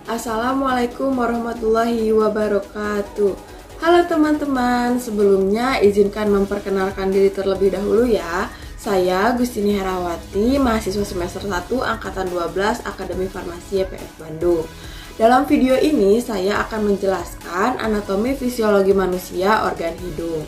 Assalamualaikum warahmatullahi wabarakatuh. Halo teman-teman, sebelumnya izinkan memperkenalkan diri terlebih dahulu ya. Saya Gustini Herawati, mahasiswa semester 1 Angkatan 12 Akademi Farmasi YPF Bandung. Dalam video ini saya akan menjelaskan anatomi fisiologi manusia organ hidung.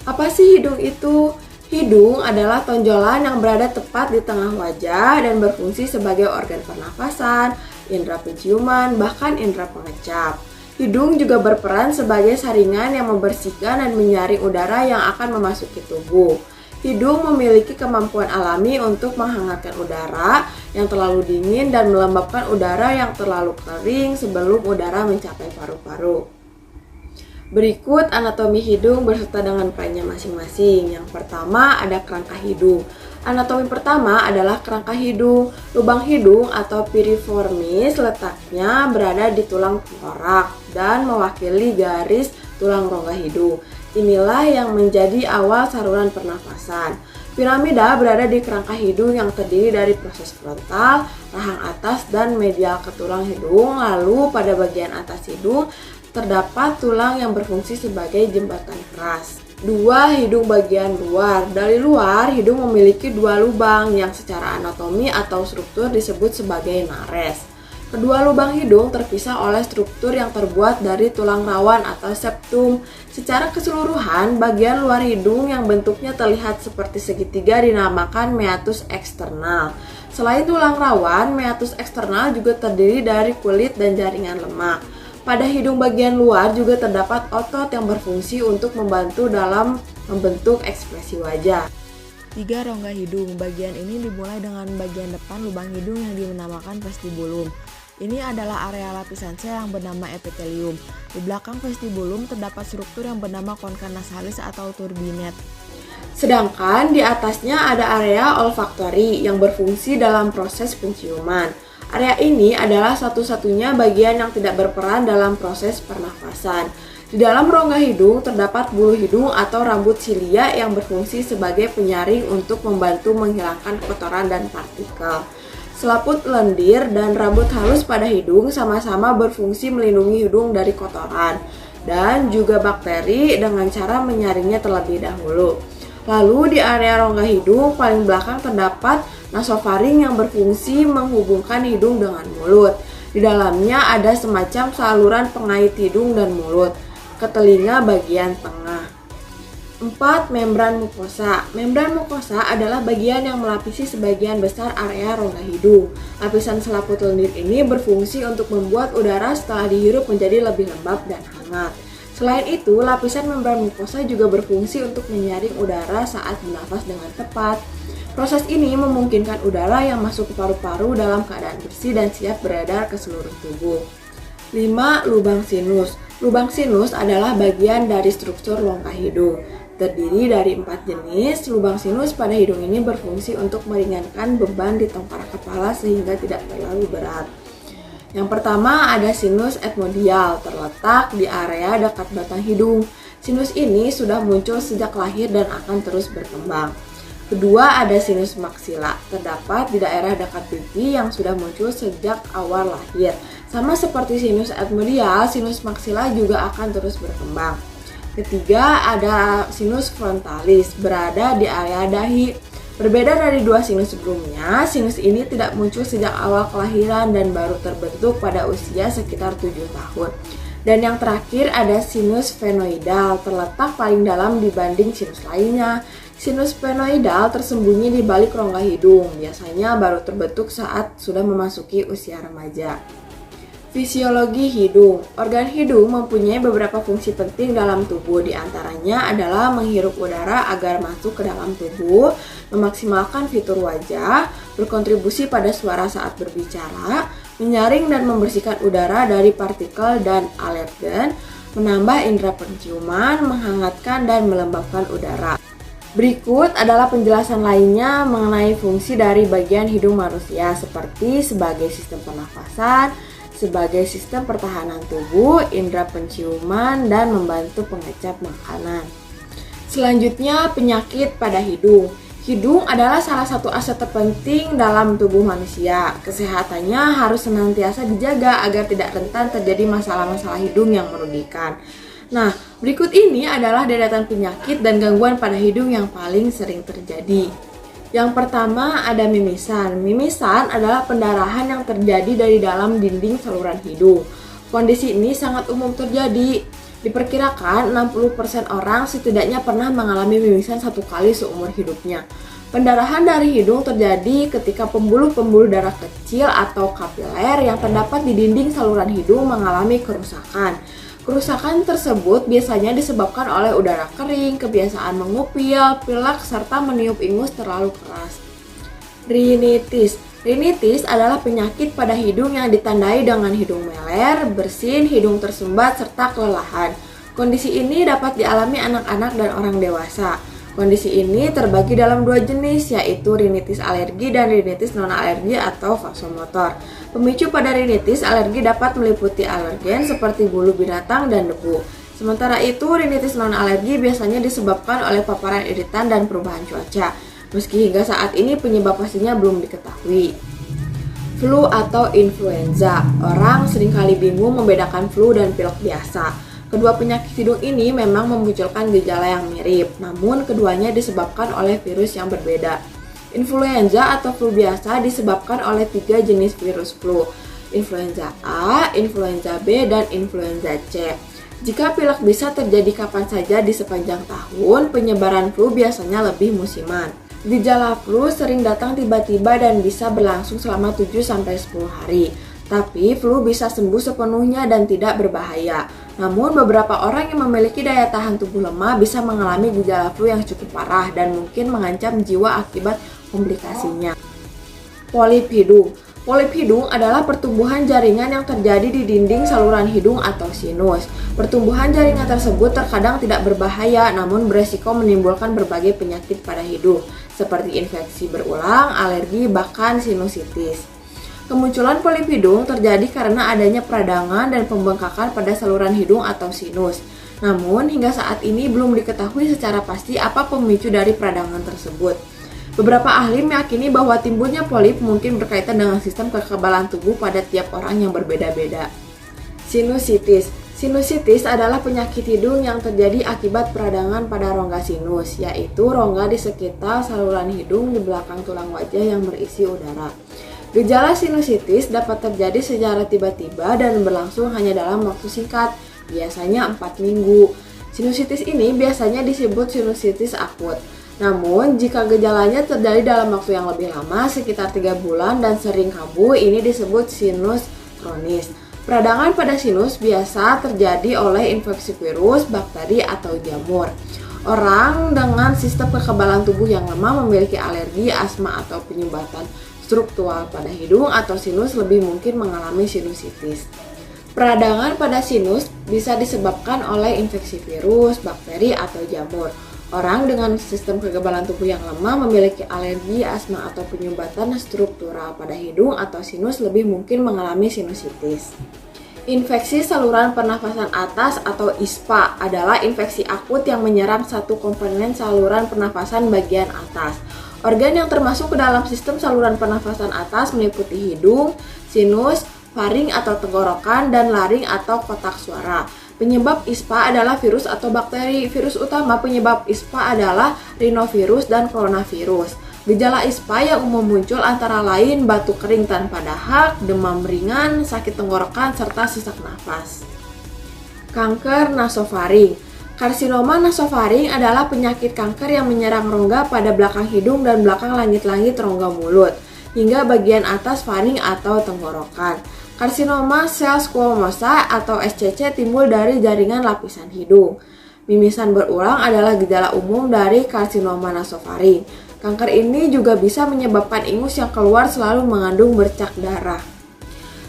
Apa sih hidung itu? Hidung adalah tonjolan yang berada tepat di tengah wajah dan berfungsi sebagai organ pernafasan, indera penciuman, bahkan indera pengecap. Hidung juga berperan sebagai saringan yang membersihkan dan menyaring udara yang akan memasuki tubuh. Hidung memiliki kemampuan alami untuk menghangatkan udara yang terlalu dingin dan melembabkan udara yang terlalu kering sebelum udara mencapai paru-paru. Berikut anatomi hidung berserta dengan perannya masing-masing. Yang pertama ada kerangka hidung. Anatomi pertama adalah kerangka hidung. Lubang hidung atau piriformis letaknya berada di tulang tengkorak dan mewakili garis tulang rongga hidung. Inilah yang menjadi awal saluran pernafasan. Piramida berada di kerangka hidung yang terdiri dari proses frontal, rahang atas, dan medial ke tulang hidung. Lalu pada bagian atas hidung terdapat tulang yang berfungsi sebagai jembatan keras. 2. Hidung bagian luar. Dari luar, hidung memiliki 2 lubang yang secara anatomi atau struktur disebut sebagai nares. Kedua lubang hidung terpisah oleh struktur yang terbuat dari tulang rawan atau septum. Secara keseluruhan, bagian luar hidung yang bentuknya terlihat seperti segitiga dinamakan meatus eksternal. Selain tulang rawan, meatus eksternal juga terdiri dari kulit dan jaringan lemak. Pada hidung bagian luar juga terdapat otot yang berfungsi untuk membantu dalam membentuk ekspresi wajah. 3. Rongga hidung. Bagian ini dimulai dengan bagian depan lubang hidung yang dinamakan vestibulum. Ini adalah area lapisan sel yang bernama epitelium. Di belakang vestibulum terdapat struktur yang bernama concha nasalis atau turbinet. Sedangkan di atasnya ada area olfaktori yang berfungsi dalam proses penciuman. Area ini adalah satu-satunya bagian yang tidak berperan dalam proses pernafasan. Di dalam rongga hidung terdapat bulu hidung atau rambut silia yang berfungsi sebagai penyaring untuk membantu menghilangkan kotoran dan partikel. Selaput lendir dan rambut halus pada hidung sama-sama berfungsi melindungi hidung dari kotoran dan juga bakteri dengan cara menyaringnya terlebih dahulu. Lalu di area rongga hidung paling belakang terdapat nasofaring yang berfungsi menghubungkan hidung dengan mulut. Di dalamnya ada semacam saluran pengait hidung dan mulut ke telinga bagian tengah. 4. Membran mukosa. Membran mukosa adalah bagian yang melapisi sebagian besar area rongga hidung. Lapisan selaput lendir ini berfungsi untuk membuat udara setelah dihirup menjadi lebih lembab dan hangat. Selain itu, lapisan membran mukosa juga berfungsi untuk menyaring udara saat bernafas dengan tepat. Proses ini memungkinkan udara yang masuk ke paru-paru dalam keadaan bersih dan siap beredar ke seluruh tubuh. 5. Lubang sinus. Lubang sinus adalah bagian dari struktur rongga hidung. Terdiri dari 4 jenis. Lubang sinus pada hidung ini berfungsi untuk meringankan beban di tengkorak kepala sehingga tidak terlalu berat. Yang pertama ada sinus etmodial, terletak di area dekat batang hidung. Sinus ini sudah muncul sejak lahir dan akan terus berkembang. Kedua ada sinus maksila, terdapat di daerah dekat pipi yang sudah muncul sejak awal lahir. Sama seperti sinus etmodial, sinus maksila juga akan terus berkembang. Ketiga ada sinus frontalis, berada di area dahi. Berbeda dari 2 sinus sebelumnya, sinus ini tidak muncul sejak awal kelahiran dan baru terbentuk pada usia sekitar 7 tahun. Dan yang terakhir ada sinus sphenoidal, terletak paling dalam dibanding sinus lainnya. Sinus sphenoidal tersembunyi di balik rongga hidung, biasanya baru terbentuk saat sudah memasuki usia remaja. Fisiologi hidung. Organ hidung mempunyai beberapa fungsi penting dalam tubuh, di antaranya adalah menghirup udara agar masuk ke dalam tubuh, memaksimalkan fitur wajah, berkontribusi pada suara saat berbicara, menyaring dan membersihkan udara dari partikel dan alergen, menambah indera penciuman, menghangatkan dan melembabkan udara. Berikut adalah penjelasan lainnya mengenai fungsi dari bagian hidung manusia seperti sebagai sistem pernafasan, sebagai sistem pertahanan tubuh, indera penciuman, dan membantu pengecap makanan. Selanjutnya, penyakit pada hidung. Hidung adalah salah satu aset terpenting dalam tubuh manusia. Kesehatannya harus senantiasa dijaga agar tidak rentan terjadi masalah-masalah hidung yang merugikan. Nah, berikut ini adalah deretan penyakit dan gangguan pada hidung yang paling sering terjadi. Yang pertama ada mimisan. Mimisan adalah pendarahan yang terjadi dari dalam dinding saluran hidung. Kondisi ini sangat umum terjadi. Diperkirakan 60% orang setidaknya pernah mengalami mimisan satu kali seumur hidupnya. Pendarahan dari hidung terjadi ketika pembuluh-pembuluh darah kecil atau kapiler yang terdapat di dinding saluran hidung mengalami kerusakan. Kerusakan tersebut biasanya disebabkan oleh udara kering, kebiasaan mengupil, pilek, serta meniup ingus terlalu keras. Rinitis. Rinitis adalah penyakit pada hidung yang ditandai dengan hidung meler, bersin, hidung tersumbat, serta kelelahan. Kondisi ini dapat dialami anak-anak dan orang dewasa. Kondisi ini terbagi dalam dua jenis, yaitu rinitis alergi dan rinitis non-alergi atau vasomotor. Pemicu pada rinitis alergi dapat meliputi alergen seperti bulu binatang dan debu. Sementara itu, rinitis non-alergi biasanya disebabkan oleh paparan iritan dan perubahan cuaca. Meski hingga saat ini penyebab pastinya belum diketahui. Flu atau influenza. Orang seringkali bingung membedakan flu dan pilek biasa. Kedua penyakit hidung ini memang memunculkan gejala yang mirip, namun keduanya disebabkan oleh virus yang berbeda. Influenza atau flu biasa disebabkan oleh 3 jenis virus flu, influenza A, influenza B, dan influenza C. Jika pilek bisa terjadi kapan saja di sepanjang tahun, penyebaran flu biasanya lebih musiman. Gejala flu sering datang tiba-tiba dan bisa berlangsung selama 7-10 hari. Tapi flu bisa sembuh sepenuhnya dan tidak berbahaya. Namun beberapa orang yang memiliki daya tahan tubuh lemah bisa mengalami gejala flu yang cukup parah dan mungkin mengancam jiwa akibat komplikasinya. Polip hidung. Polip hidung adalah pertumbuhan jaringan yang terjadi di dinding saluran hidung atau sinus. Pertumbuhan jaringan tersebut terkadang tidak berbahaya namun beresiko menimbulkan berbagai penyakit pada hidung seperti infeksi berulang, alergi, bahkan sinusitis. Kemunculan polip hidung terjadi karena adanya peradangan dan pembengkakan pada saluran hidung atau sinus. Namun hingga saat ini belum diketahui secara pasti apa pemicu dari peradangan tersebut. Beberapa ahli meyakini bahwa timbulnya polip mungkin berkaitan dengan sistem kekebalan tubuh pada tiap orang yang berbeda-beda. Sinusitis. Sinusitis adalah penyakit hidung yang terjadi akibat peradangan pada rongga sinus, yaitu rongga di sekitar saluran hidung di belakang tulang wajah yang berisi udara. Gejala sinusitis dapat terjadi secara tiba-tiba dan berlangsung hanya dalam waktu singkat, biasanya 4 minggu. Sinusitis ini biasanya disebut sinusitis akut. Namun, jika gejalanya terjadi dalam waktu yang lebih lama, sekitar 3 bulan dan sering kambuh, ini disebut sinus kronis. Peradangan pada sinus biasa terjadi oleh infeksi virus, bakteri, atau jamur. Orang dengan sistem kekebalan tubuh yang lemah memiliki alergi, asma, atau penyumbatan struktural pada hidung atau sinus lebih mungkin mengalami sinusitis. Peradangan pada sinus bisa disebabkan oleh infeksi virus, bakteri, atau jamur. Orang dengan sistem kekebalan tubuh yang lemah memiliki alergi, asma, atau penyumbatan struktural pada hidung atau sinus lebih mungkin mengalami sinusitis. Infeksi saluran pernafasan atas atau ISPA adalah infeksi akut yang menyerang satu komponen saluran pernafasan bagian atas. Organ yang termasuk ke dalam sistem saluran pernafasan atas meliputi hidung, sinus, faring atau tenggorokan, dan laring atau kotak suara. Penyebab ISPA adalah virus atau bakteri. Virus utama penyebab ISPA adalah rhinovirus dan coronavirus. Gejala ISPA yang umum muncul antara lain batuk kering tanpa dahak, demam ringan, sakit tenggorokan, serta sesak nafas. Kanker nasofaring. Karsinoma nasofaring adalah penyakit kanker yang menyerang rongga pada belakang hidung dan belakang langit-langit rongga mulut, hingga bagian atas faring atau tenggorokan. Karsinoma sel squamosa atau SCC timbul dari jaringan lapisan hidung. Mimisan berulang adalah gejala umum dari karsinoma nasofaring. Kanker ini juga bisa menyebabkan ingus yang keluar selalu mengandung bercak darah.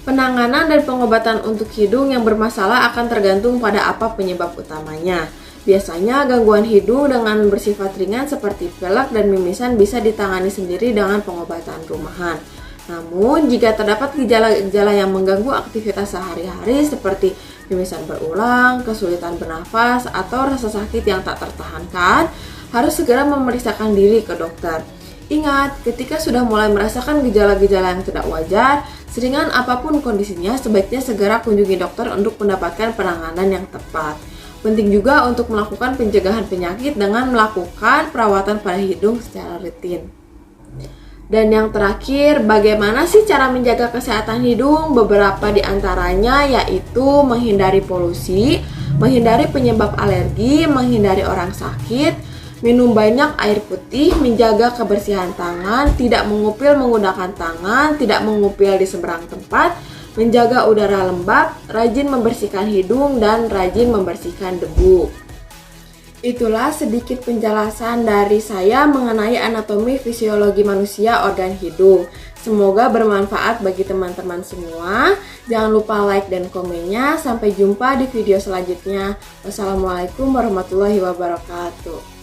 Penanganan dan pengobatan untuk hidung yang bermasalah akan tergantung pada apa penyebab utamanya. Biasanya gangguan hidung dengan bersifat ringan seperti pilek dan mimisan bisa ditangani sendiri dengan pengobatan rumahan. Namun, jika terdapat gejala-gejala yang mengganggu aktivitas sehari-hari seperti mimisan berulang, kesulitan bernafas, atau rasa sakit yang tak tertahankan, harus segera memeriksakan diri ke dokter. Ingat, ketika sudah mulai merasakan gejala-gejala yang tidak wajar, seringan apapun kondisinya, sebaiknya segera kunjungi dokter untuk mendapatkan penanganan yang tepat. Penting juga untuk melakukan pencegahan penyakit dengan melakukan perawatan pada hidung secara rutin. Dan yang terakhir, bagaimana sih cara menjaga kesehatan hidung? Beberapa di antaranya yaitu menghindari polusi, menghindari penyebab alergi, menghindari orang sakit, minum banyak air putih, menjaga kebersihan tangan, tidak mengupil menggunakan tangan, tidak mengupil di seberang tempat, menjaga udara lembab, rajin membersihkan hidung, dan rajin membersihkan debu. Itulah sedikit penjelasan dari saya mengenai anatomi fisiologi manusia organ hidung. Semoga bermanfaat bagi teman-teman semua. Jangan lupa like dan komennya. Sampai jumpa di video selanjutnya. Wassalamualaikum warahmatullahi wabarakatuh.